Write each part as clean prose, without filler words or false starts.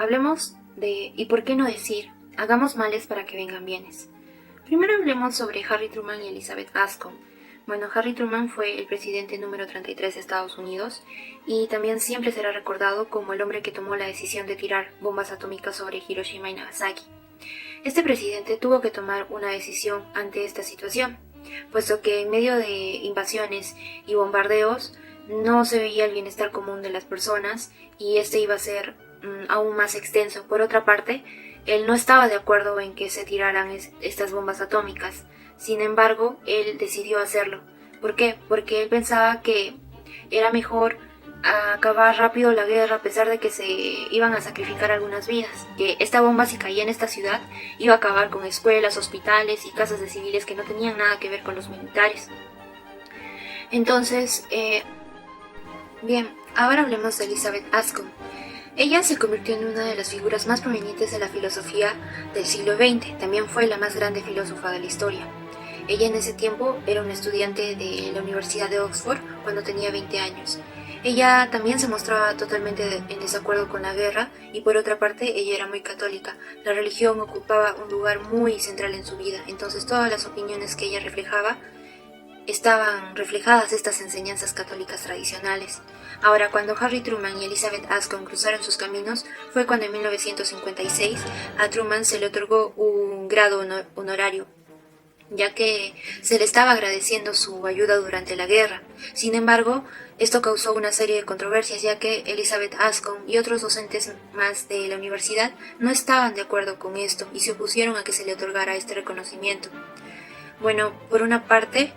hablemos de ¿y por qué no decir? Hagamos males para que vengan bienes. Primero hablemos sobre Harry Truman y Elizabeth Ascom. Bueno, Harry Truman fue el presidente número 33 de Estados Unidos y también siempre será recordado como el hombre que tomó la decisión de tirar bombas atómicas sobre Hiroshima y Nagasaki. Este presidente tuvo que tomar una decisión ante esta situación, puesto que en medio de invasiones y bombardeos no se veía el bienestar común de las personas y este iba a ser aún más extenso. Por otra parte, él no estaba de acuerdo en que se tiraran estas bombas atómicas. Sin embargo, él decidió hacerlo. ¿Por qué? Porque él pensaba que era mejor acabar rápido la guerra a pesar de que se iban a sacrificar algunas vidas. Que esta bomba, si caía en esta ciudad, iba a acabar con escuelas, hospitales y casas de civiles que no tenían nada que ver con los militares. Entonces, bien, ahora hablemos de Elizabeth Ascom. Ella se convirtió en una de las figuras más prominentes de la filosofía del siglo XX. También fue la más grande filósofa de la historia. Ella en ese tiempo era una estudiante de la Universidad de Oxford cuando tenía 20 años. Ella también se mostraba totalmente en desacuerdo con la guerra y por otra parte ella era muy católica. La religión ocupaba un lugar muy central en su vida, entonces todas las opiniones que ella reflejaba estaban reflejadas estas enseñanzas católicas tradicionales. Ahora, cuando Harry Truman y Elizabeth Ascom cruzaron sus caminos, fue cuando en 1956 a Truman se le otorgó un grado honorario, ya que se le estaba agradeciendo su ayuda durante la guerra. Sin embargo, esto causó una serie de controversias, ya que Elizabeth Ascom y otros docentes más de la universidad no estaban de acuerdo con esto y se opusieron a que se le otorgara este reconocimiento. Bueno, por una parte,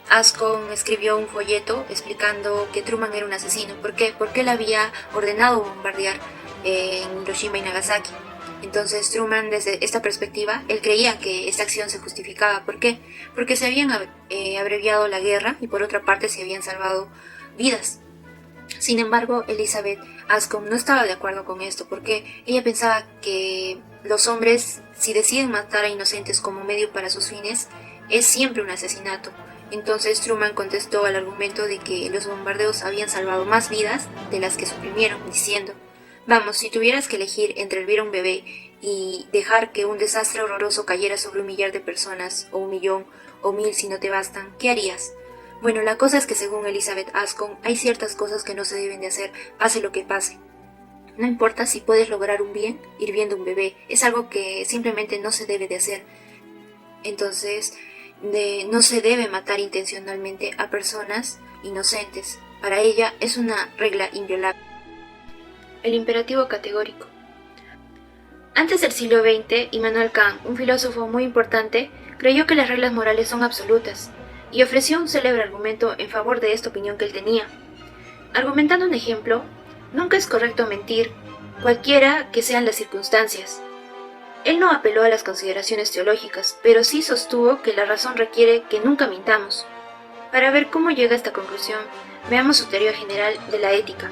Ascom escribió un folleto explicando que Truman era un asesino. ¿Por qué? Porque él había ordenado bombardear en Hiroshima y Nagasaki. Entonces Truman, desde esta perspectiva, él creía que esta acción se justificaba. ¿Por qué? Porque se habían abreviado la guerra y por otra parte se habían salvado vidas. Sin embargo, Elizabeth Ascom no estaba de acuerdo con esto porque ella pensaba que los hombres, si deciden matar a inocentes como medio para sus fines, es siempre un asesinato. Entonces Truman contestó al argumento de que los bombardeos habían salvado más vidas de las que suprimieron, diciendo: vamos, si tuvieras que elegir entre hervir a un bebé y dejar que un desastre horroroso cayera sobre 1 millar de personas, o 1 millón, o 1000 si no te bastan, ¿qué harías? Bueno, la cosa es que según Elizabeth Ascom, hay ciertas cosas que no se deben de hacer, pase lo que pase. No importa si puedes lograr un bien hirviendo un bebé, es algo que simplemente no se debe de hacer. Entonces, no se debe matar intencionalmente a personas inocentes. Para ella es una regla inviolable. El imperativo categórico. Antes del siglo XX, Immanuel Kant, un filósofo muy importante, creyó que las reglas morales son absolutas y ofreció un célebre argumento en favor de esta opinión que él tenía. Argumentando un ejemplo, nunca es correcto mentir, cualquiera que sean las circunstancias. Él no apeló a las consideraciones teológicas, pero sí sostuvo que la razón requiere que nunca mintamos. Para ver cómo llega a esta conclusión, veamos su teoría general de la ética.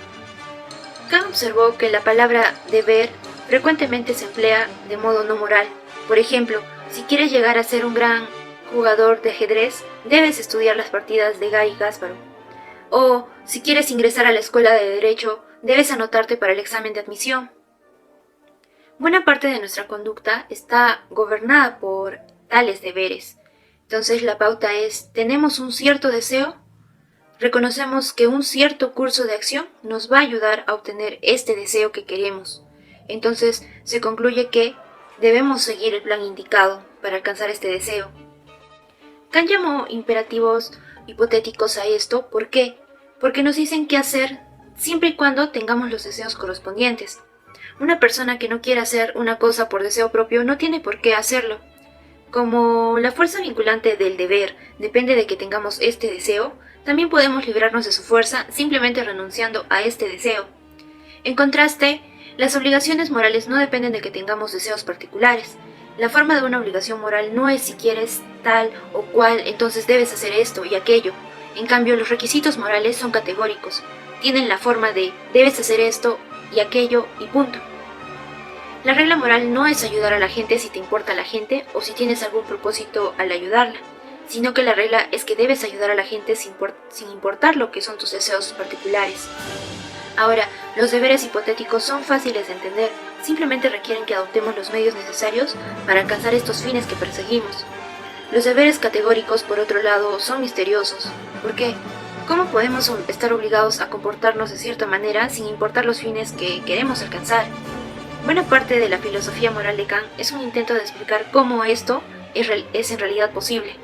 Kant observó que la palabra deber frecuentemente se emplea de modo no moral. Por ejemplo, si quieres llegar a ser un gran jugador de ajedrez, debes estudiar las partidas de Garry Kasparov. O, si quieres ingresar a la escuela de Derecho, debes anotarte para el examen de admisión. Buena parte de nuestra conducta está gobernada por tales deberes. Entonces la pauta es: ¿tenemos un cierto deseo? Reconocemos que un cierto curso de acción nos va a ayudar a obtener este deseo que queremos. Entonces se concluye que debemos seguir el plan indicado para alcanzar este deseo. Kant llamó imperativos hipotéticos a esto. ¿Por qué? Porque nos dicen qué hacer siempre y cuando tengamos los deseos correspondientes. Una persona que no quiera hacer una cosa por deseo propio no tiene por qué hacerlo. Como la fuerza vinculante del deber depende de que tengamos este deseo, también podemos librarnos de su fuerza simplemente renunciando a este deseo. En contraste, las obligaciones morales no dependen de que tengamos deseos particulares. La forma de una obligación moral no es si quieres tal o cual, entonces debes hacer esto y aquello. En cambio, los requisitos morales son categóricos. Tienen la forma de debes hacer esto y aquello y punto. La regla moral no es ayudar a la gente si te importa la gente o si tienes algún propósito al ayudarla, sino que la regla es que debes ayudar a la gente sin importar lo que son tus deseos particulares. Ahora, los deberes hipotéticos son fáciles de entender, simplemente requieren que adoptemos los medios necesarios para alcanzar estos fines que perseguimos. Los deberes categóricos, por otro lado, son misteriosos. ¿Por qué? ¿Cómo podemos estar obligados a comportarnos de cierta manera sin importar los fines que queremos alcanzar? Buena parte de la filosofía moral de Kant es un intento de explicar cómo esto es en realidad posible.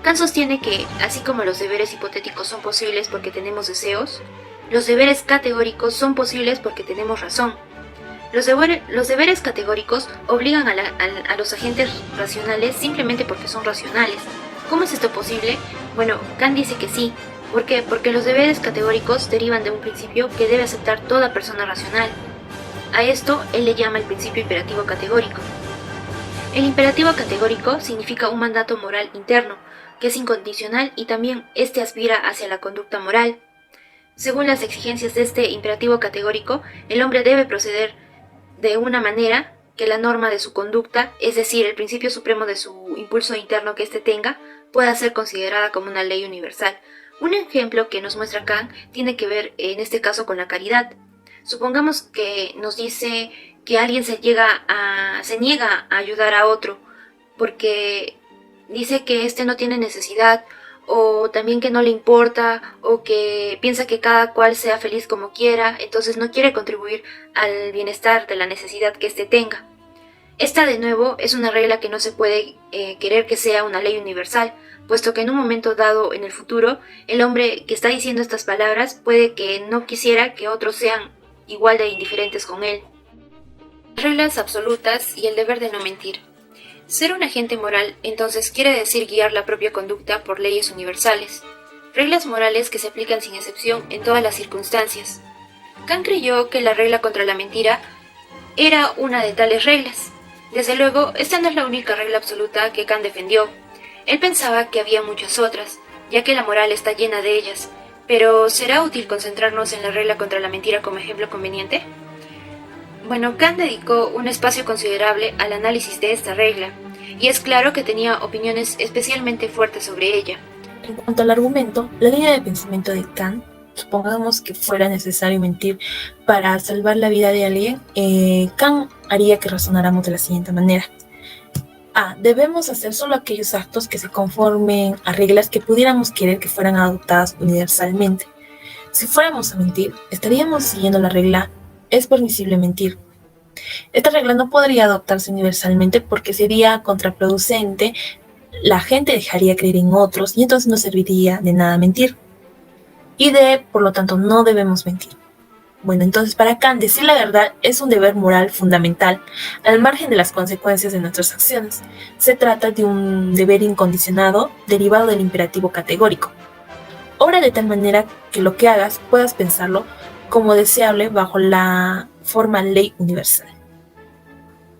Kant sostiene que, así como los deberes hipotéticos son posibles porque tenemos deseos, los deberes categóricos son posibles porque tenemos razón. Los deberes categóricos obligan a los agentes racionales simplemente porque son racionales. ¿Cómo es esto posible? Bueno, Kant dice que sí. ¿Por qué? Porque los deberes categóricos derivan de un principio que debe aceptar toda persona racional. A esto él le llama el principio imperativo categórico. El imperativo categórico significa un mandato moral interno, que es incondicional y también este aspira hacia la conducta moral. Según las exigencias de este imperativo categórico, el hombre debe proceder de una manera que la norma de su conducta, es decir, el principio supremo de su impulso interno que éste tenga, pueda ser considerada como una ley universal. Un ejemplo que nos muestra Kant tiene que ver en este caso con la caridad. Supongamos que nos dice que alguien se niega a ayudar a otro porque dice que éste no tiene necesidad, o también que no le importa, o que piensa que cada cual sea feliz como quiera, entonces no quiere contribuir al bienestar de la necesidad que éste tenga. Esta, de nuevo, es una regla que no se puede querer que sea una ley universal, puesto que en un momento dado en el futuro, el hombre que está diciendo estas palabras puede que no quisiera que otros sean igual de indiferentes con él. Reglas absolutas y el deber de no mentir. Ser un agente moral, entonces, quiere decir guiar la propia conducta por leyes universales. Reglas morales que se aplican sin excepción en todas las circunstancias. Kant creyó que la regla contra la mentira era una de tales reglas. Desde luego, esta no es la única regla absoluta que Kant defendió. Él pensaba que había muchas otras, ya que la moral está llena de ellas. Pero, ¿será útil concentrarnos en la regla contra la mentira como ejemplo conveniente? Bueno, Kant dedicó un espacio considerable al análisis de esta regla, y es claro que tenía opiniones especialmente fuertes sobre ella. En cuanto al argumento, la línea de pensamiento de Kant, supongamos que fuera necesario mentir para salvar la vida de alguien, Kant haría que razonáramos de la siguiente manera. A. Debemos hacer solo aquellos actos que se conformen a reglas que pudiéramos querer que fueran adoptadas universalmente. Si fuéramos a mentir, estaríamos siguiendo la regla es permisible mentir. Esta regla no podría adoptarse universalmente porque sería contraproducente, la gente dejaría creer en otros y entonces no serviría de nada mentir. Y D, por lo tanto, no debemos mentir. Bueno, entonces para Kant decir la verdad es un deber moral fundamental, al margen de las consecuencias de nuestras acciones. Se trata de un deber incondicionado derivado del imperativo categórico. Obra de tal manera que lo que hagas puedas pensarlo como deseable bajo la forma ley universal.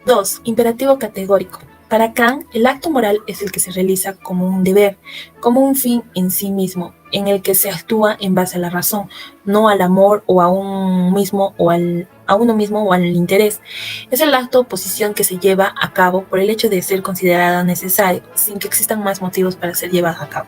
2. Imperativo categórico. Para Kant, el acto moral es el que se realiza como un deber, como un fin en sí mismo, en el que se actúa en base a la razón, no al amor o a uno mismo o al interés. Es el acto o posición que se lleva a cabo por el hecho de ser considerada necesario, sin que existan más motivos para ser llevada a cabo.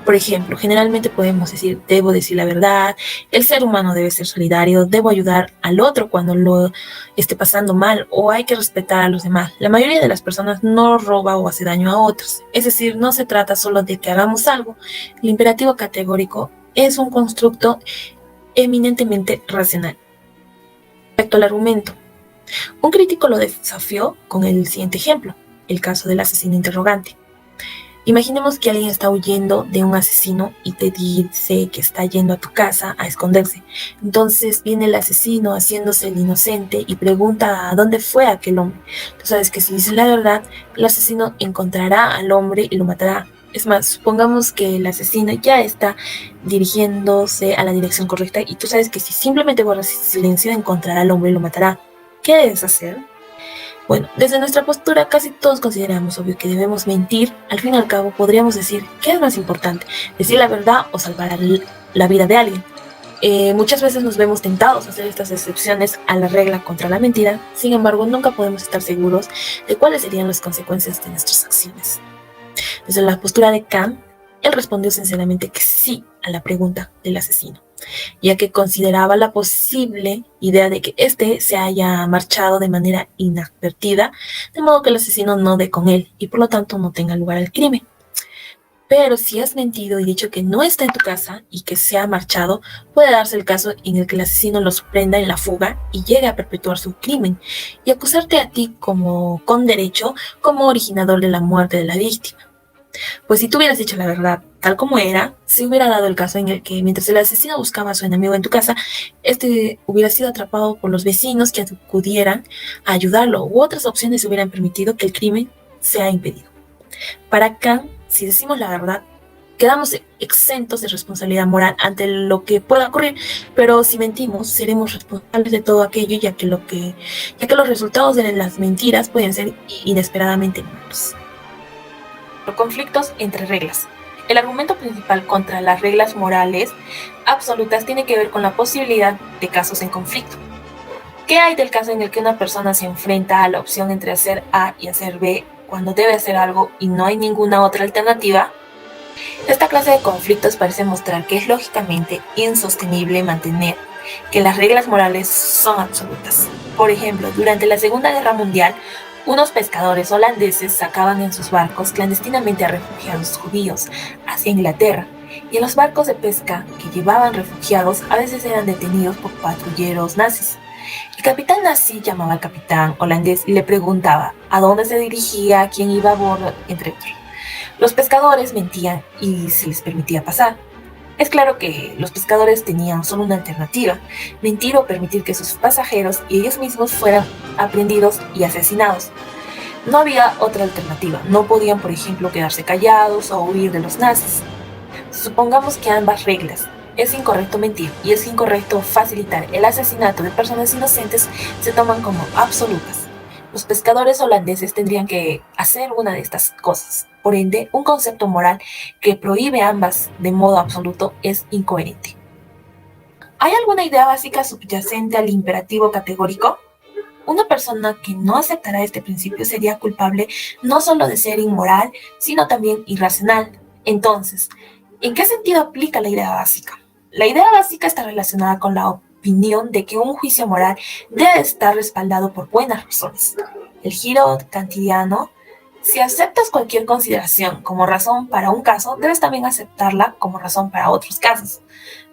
Por ejemplo, generalmente podemos decir, debo decir la verdad, el ser humano debe ser solidario, debo ayudar al otro cuando lo esté pasando mal, o hay que respetar a los demás. La mayoría de las personas no roba o hace daño a otros, es decir, no se trata solo de que hagamos algo. El imperativo categórico es un constructo eminentemente racional. Respecto al argumento, un crítico lo desafió con el siguiente ejemplo, el caso del asesino interrogante. Imaginemos que alguien está huyendo de un asesino y te dice que está yendo a tu casa a esconderse. Entonces viene el asesino haciéndose el inocente y pregunta a dónde fue aquel hombre. Tú sabes que si dices la verdad, el asesino encontrará al hombre y lo matará. Es más, supongamos que el asesino ya está dirigiéndose a la dirección correcta y tú sabes que si simplemente guardas silencio, encontrará al hombre y lo matará. ¿Qué debes hacer? Bueno, desde nuestra postura casi todos consideramos obvio que debemos mentir. Al fin y al cabo podríamos decir, ¿qué es más importante? ¿Decir la verdad o salvar la vida de alguien? Muchas veces nos vemos tentados a hacer estas excepciones a la regla contra la mentira. Sin embargo, nunca podemos estar seguros de cuáles serían las consecuencias de nuestras acciones. Desde la postura de Kant, él respondió sinceramente que sí a la pregunta del asesino. ya que consideraba la posible idea de que éste se haya marchado de manera inadvertida, de modo que el asesino no dé con él y por lo tanto no tenga lugar el crimen. Pero si has mentido y dicho que no está en tu casa y que se ha marchado, puede darse el caso en el que el asesino lo sorprenda en la fuga y llegue a perpetuar su crimen y acusarte a ti con derecho como originador de la muerte de la víctima. Pues si tú hubieras dicho la verdad tal como era, se hubiera dado el caso en el que mientras el asesino buscaba a su enemigo en tu casa, este hubiera sido atrapado por los vecinos que acudieran a ayudarlo, u otras opciones hubieran permitido que el crimen sea impedido. Para Kant, si decimos la verdad, quedamos exentos de responsabilidad moral ante lo que pueda ocurrir, pero si mentimos, seremos responsables de todo aquello, ya que los resultados de las mentiras pueden ser inesperadamente malos. Los conflictos entre reglas. El argumento principal contra las reglas morales absolutas tiene que ver con la posibilidad de casos en conflicto. ¿Qué hay del caso en el que una persona se enfrenta a la opción entre hacer A y hacer B cuando debe hacer algo y no hay ninguna otra alternativa? Esta clase de conflictos parece mostrar que es lógicamente insostenible mantener que las reglas morales son absolutas. Por ejemplo, durante la Segunda Guerra Mundial, unos pescadores holandeses sacaban en sus barcos clandestinamente a refugiados judíos hacia Inglaterra, y en los barcos de pesca que llevaban refugiados a veces eran detenidos por patrulleros nazis. El capitán nazi llamaba al capitán holandés y le preguntaba a dónde se dirigía, quién iba a bordo, entre otros. Los pescadores mentían y se les permitía pasar. Es claro que los pescadores tenían solo una alternativa: mentir o permitir que sus pasajeros y ellos mismos fueran aprehendidos y asesinados. No había otra alternativa. No podían, por ejemplo, quedarse callados o huir de los nazis. Supongamos que ambas reglas, es incorrecto mentir y es incorrecto facilitar el asesinato de personas inocentes, se toman como absolutas. Los pescadores holandeses tendrían que hacer una de estas cosas. Por ende, un concepto moral que prohíbe ambas de modo absoluto es incoherente. ¿Hay alguna idea básica subyacente al imperativo categórico? Una persona que no aceptará este principio sería culpable no solo de ser inmoral, sino también irracional. Entonces, ¿en qué sentido aplica la idea básica? La idea básica está relacionada con la opinión de que un juicio moral debe estar respaldado por buenas razones. El giro kantiano: si aceptas cualquier consideración como razón para un caso, debes también aceptarla como razón para otros casos.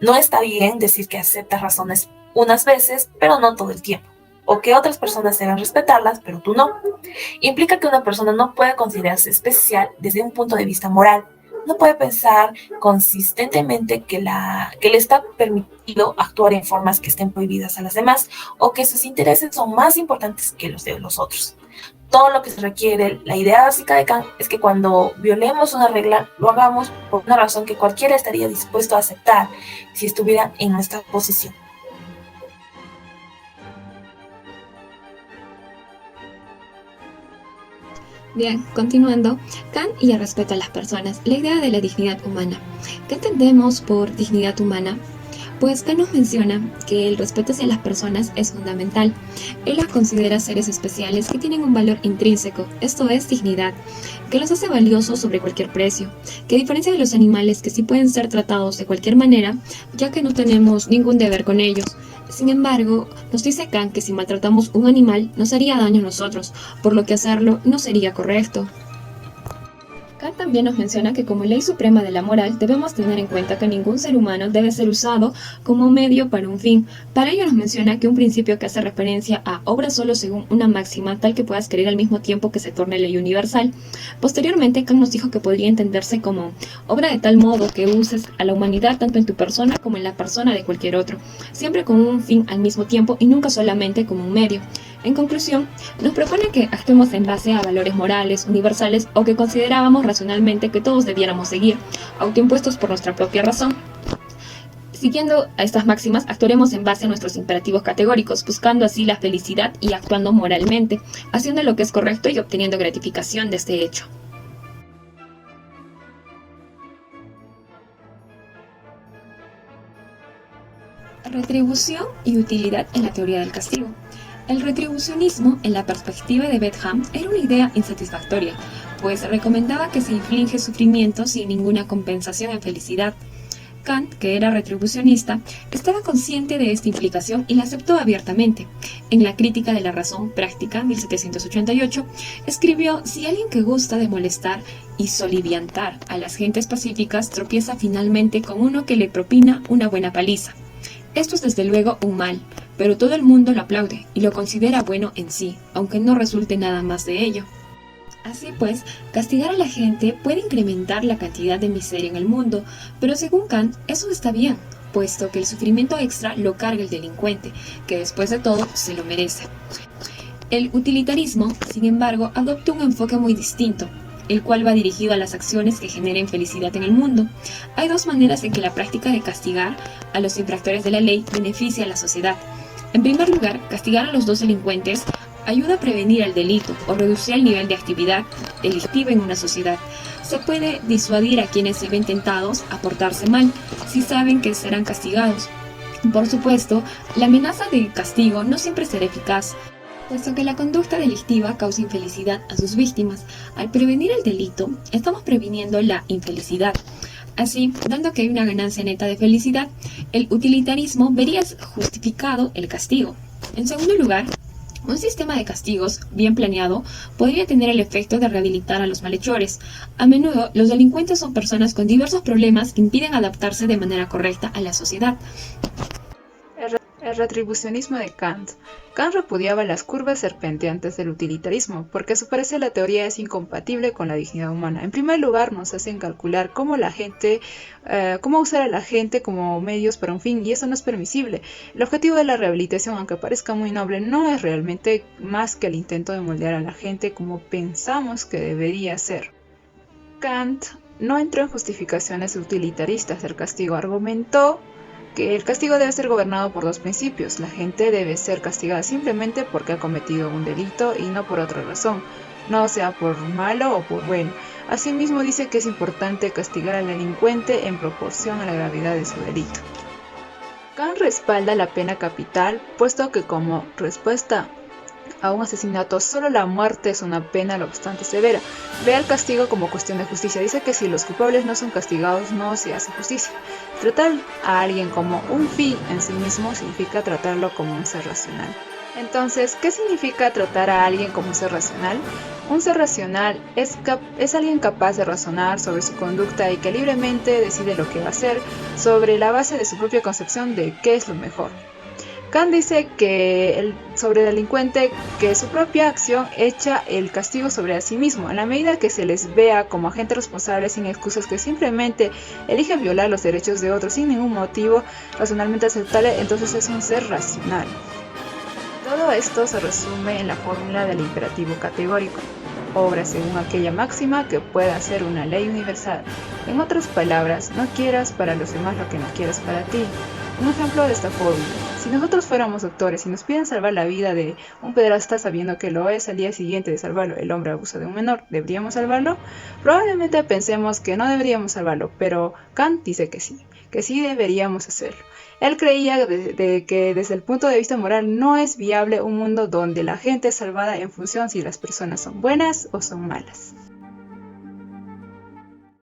No está bien decir que aceptas razones unas veces, pero no todo el tiempo, o que otras personas deben respetarlas, pero tú no. Implica que una persona no puede considerarse especial desde un punto de vista moral. No puede pensar consistentemente que le está permitido actuar en formas que estén prohibidas a las demás, o que sus intereses son más importantes que los de los otros. Todo lo que se requiere, la idea básica de Kant, es que cuando violemos una regla, lo hagamos por una razón que cualquiera estaría dispuesto a aceptar si estuviera en nuestra posición. Bien, continuando, Kant ya respeta a las personas, la idea de la dignidad humana. ¿Qué entendemos por dignidad humana? Pues Kant nos menciona que el respeto hacia las personas es fundamental. Él las considera seres especiales que tienen un valor intrínseco, esto es dignidad, que los hace valiosos sobre cualquier precio, que a diferencia de los animales que sí pueden ser tratados de cualquier manera, ya que no tenemos ningún deber con ellos. Sin embargo, nos dice Kant que si maltratamos un animal nos haría daño a nosotros, por lo que hacerlo no sería correcto. Kant también nos menciona que como ley suprema de la moral debemos tener en cuenta que ningún ser humano debe ser usado como medio para un fin. Para ello nos menciona que un principio que hace referencia a obra solo según una máxima tal que puedas creer al mismo tiempo que se torne ley universal. Posteriormente Kant nos dijo que podría entenderse como obra de tal modo que uses a la humanidad tanto en tu persona como en la persona de cualquier otro, siempre con un fin al mismo tiempo y nunca solamente como un medio. En conclusión, nos propone que actuemos en base a valores morales, universales o que considerábamos racionalmente que todos debiéramos seguir, autoimpuestos por nuestra propia razón. Siguiendo a estas máximas, actuaremos en base a nuestros imperativos categóricos, buscando así la felicidad y actuando moralmente, haciendo lo que es correcto y obteniendo gratificación de este hecho. Retribución y utilidad en la teoría del castigo. El retribucionismo, en la perspectiva de Bentham, era una idea insatisfactoria, pues recomendaba que se inflige sufrimiento sin ninguna compensación en felicidad. Kant, que era retribucionista, estaba consciente de esta implicación y la aceptó abiertamente. En la Crítica de la Razón Práctica, 1788, escribió: si alguien que gusta de molestar y soliviantar a las gentes pacíficas tropieza finalmente con uno que le propina una buena paliza. Esto es desde luego un mal, pero todo el mundo lo aplaude y lo considera bueno en sí, aunque no resulte nada más de ello. Así pues, castigar a la gente puede incrementar la cantidad de miseria en el mundo, pero según Kant, eso está bien, puesto que el sufrimiento extra lo carga el delincuente, que después de todo se lo merece. El utilitarismo, sin embargo, adopta un enfoque muy distinto, el cual va dirigido a las acciones que generen felicidad en el mundo. Hay dos maneras en que la práctica de castigar a los infractores de la ley beneficia a la sociedad. En primer lugar, castigar a los dos delincuentes ayuda a prevenir el delito o reducir el nivel de actividad delictiva en una sociedad. Se puede disuadir a quienes se ven tentados a portarse mal si saben que serán castigados. Por supuesto, la amenaza de castigo no siempre será eficaz, puesto que la conducta delictiva causa infelicidad a sus víctimas. Al prevenir el delito, estamos previniendo la infelicidad. Así, dando que hay una ganancia neta de felicidad, el utilitarismo vería justificado el castigo. En segundo lugar, un sistema de castigos bien planeado podría tener el efecto de rehabilitar a los malhechores. A menudo, los delincuentes son personas con diversos problemas que impiden adaptarse de manera correcta a la sociedad. El retribucionismo de Kant. Kant repudiaba las curvas serpenteantes del utilitarismo, porque a su parecer la teoría es incompatible con la dignidad humana. En primer lugar, nos hacen calcular cómo usar a la gente como medios para un fin, y eso no es permisible. El objetivo de la rehabilitación, aunque parezca muy noble, no es realmente más que el intento de moldear a la gente como pensamos que debería ser. Kant no entró en justificaciones utilitaristas del castigo, argumentó que el castigo debe ser gobernado por dos principios. La gente debe ser castigada simplemente porque ha cometido un delito y no por otra razón, no sea por malo o por bueno. Asimismo, dice que es importante castigar al delincuente en proporción a la gravedad de su delito. Kant respalda la pena capital, puesto que como respuesta a un asesinato, solo la muerte es una pena lo bastante severa. Ve al castigo como cuestión de justicia. Dice que si los culpables no son castigados, no se hace justicia. Tratar a alguien como un fin en sí mismo significa tratarlo como un ser racional. Entonces, ¿qué significa tratar a alguien como un ser racional? Un ser racional es alguien capaz de razonar sobre su conducta y que libremente decide lo que va a hacer sobre la base de su propia concepción de qué es lo mejor. Kant dice que sobre el delincuente que su propia acción echa el castigo sobre a sí mismo. En la medida que se les vea como agentes responsables sin excusas que simplemente eligen violar los derechos de otros sin ningún motivo racionalmente aceptable, entonces es un ser racional. Todo esto se resume en la fórmula del imperativo categórico. Obra según aquella máxima que pueda ser una ley universal. En otras palabras, no quieras para los demás lo que no quieras para ti. Un ejemplo de esta fórmula: si nosotros fuéramos doctores y nos piden salvar la vida de un pederasta sabiendo que lo es al día siguiente de salvarlo, el hombre abusa de un menor, ¿deberíamos salvarlo? Probablemente pensemos que no deberíamos salvarlo, pero Kant dice que sí deberíamos hacerlo. Él creía que desde el punto de vista moral no es viable un mundo donde la gente es salvada en función si las personas son buenas o son malas.